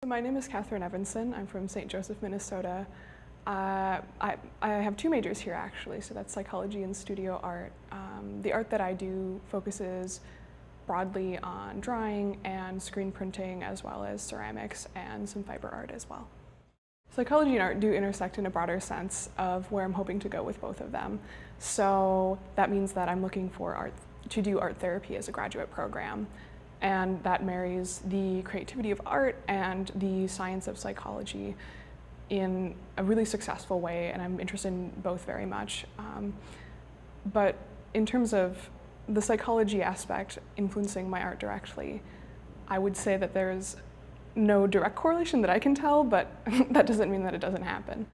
My name is Catherine Evanson. I'm from St. Joseph, Minnesota. I have two majors here actually, so that's psychology and studio art. The art that I do focuses broadly on drawing and screen printing, as well as ceramics and some fiber art as well. Psychology and art do intersect in a broader sense of where I'm hoping to go with both of them. So that means that I'm looking for to do art therapy as a graduate program. And that marries the creativity of art and the science of psychology in a really successful way, and I'm interested in both very much. But in terms of the psychology aspect influencing my art directly, I would say that there's no direct correlation that I can tell, but that doesn't mean that it doesn't happen.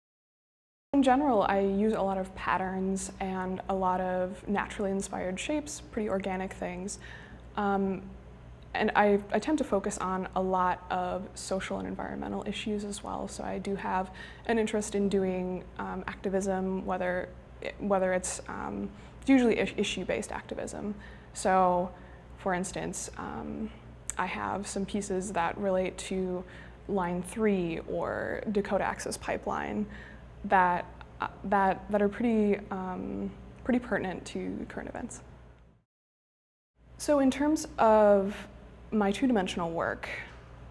In general, I use a lot of patterns and a lot of naturally inspired shapes, pretty organic things. And I tend to focus on a lot of social and environmental issues as well. So I do have an interest in doing activism, whether it's usually issue-based activism. So, for instance, I have some pieces that relate to Line 3 or Dakota Access Pipeline that are pretty pertinent to current events. So in terms of my two-dimensional work,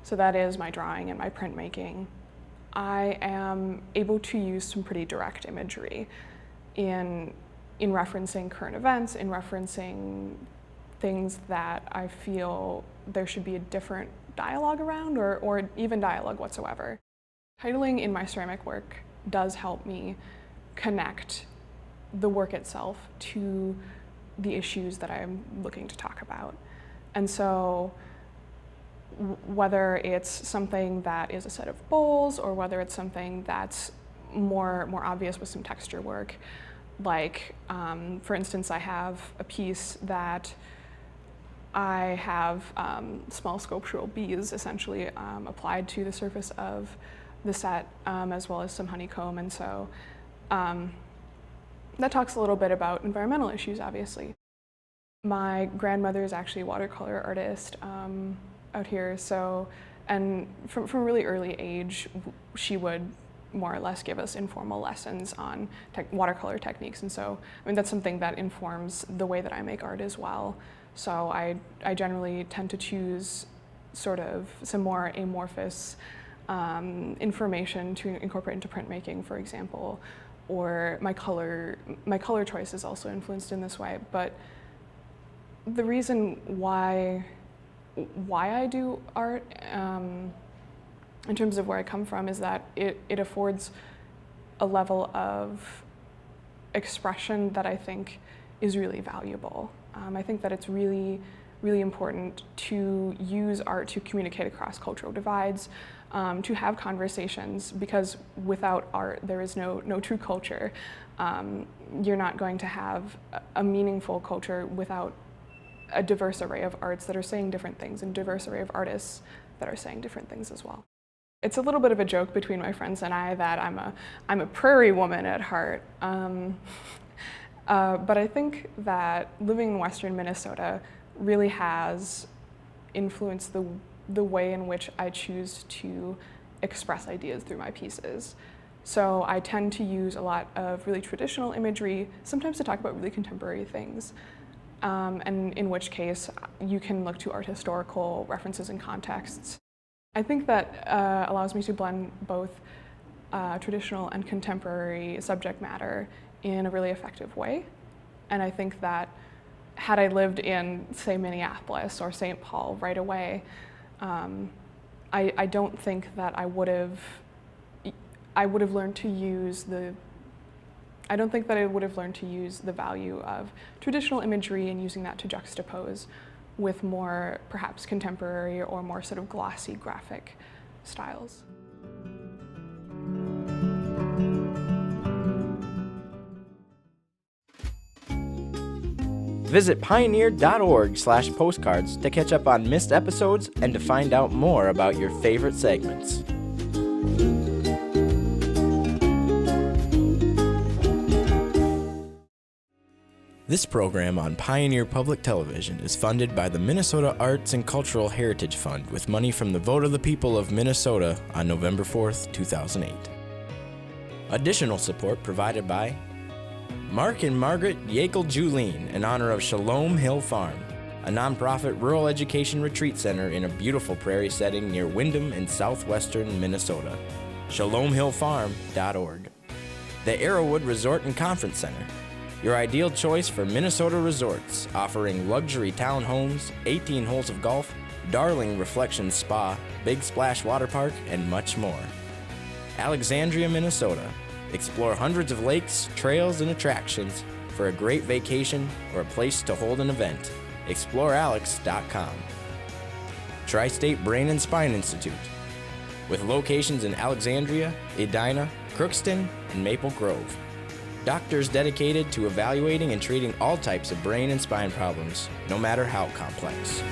so that is my drawing and my printmaking, I am able to use some pretty direct imagery in referencing current events, in referencing things that I feel there should be a different dialogue around, or even dialogue whatsoever. Titling in my ceramic work does help me connect the work itself to the issues that I'm looking to talk about. And so whether it's something that is a set of bowls, or whether it's something that's more obvious with some texture work, like for instance, I have a piece that I have small sculptural bees essentially applied to the surface of the set, as well as some honeycomb. And so that talks a little bit about environmental issues, obviously. My grandmother is actually a watercolor artist out here, and from a really early age, she would more or less give us informal lessons on watercolor techniques. And so, I mean, that's something that informs the way that I make art as well. So I generally tend to choose sort of some more amorphous information to incorporate into printmaking, for example, or my color choice is also influenced in this way. But the reason why I do art, in terms of where I come from, is that it affords a level of expression that I think is really valuable. I think that it's really, really important to use art to communicate across cultural divides, to have conversations, because without art there is no true culture. You're not going to have a meaningful culture without a diverse array of arts that are saying different things, and diverse array of artists that are saying different things as well. It's a little bit of a joke between my friends and I that I'm a prairie woman at heart. But I think that living in Western Minnesota really has influenced the way in which I choose to express ideas through my pieces. So I tend to use a lot of really traditional imagery, sometimes to talk about really contemporary things. And in which case you can look to art historical references and contexts. I think that allows me to blend both traditional and contemporary subject matter in a really effective way. And I think that had I lived in, say, Minneapolis or St. Paul right away, I don't think that I would have learned to use the value of traditional imagery and using that to juxtapose with more perhaps contemporary or more sort of glossy graphic styles. Visit pioneer.org/postcards to catch up on missed episodes and to find out more about your favorite segments. This program on Pioneer Public Television is funded by the Minnesota Arts and Cultural Heritage Fund with money from the vote of the people of Minnesota on November 4th, 2008. Additional support provided by Mark and Margaret Yakel-Julien in honor of Shalom Hill Farm, a nonprofit rural education retreat center in a beautiful prairie setting near Windham in southwestern Minnesota. ShalomHillFarm.org. The Arrowwood Resort and Conference Center, your ideal choice for Minnesota resorts, offering luxury townhomes, 18 holes of golf, Darling Reflections Spa, Big Splash Water Park, and much more. Alexandria, Minnesota. Explore hundreds of lakes, trails, and attractions for a great vacation or a place to hold an event. ExploreAlex.com. Tri-State Brain and Spine Institute, with locations in Alexandria, Edina, Crookston, and Maple Grove. Doctors dedicated to evaluating and treating all types of brain and spine problems, no matter how complex.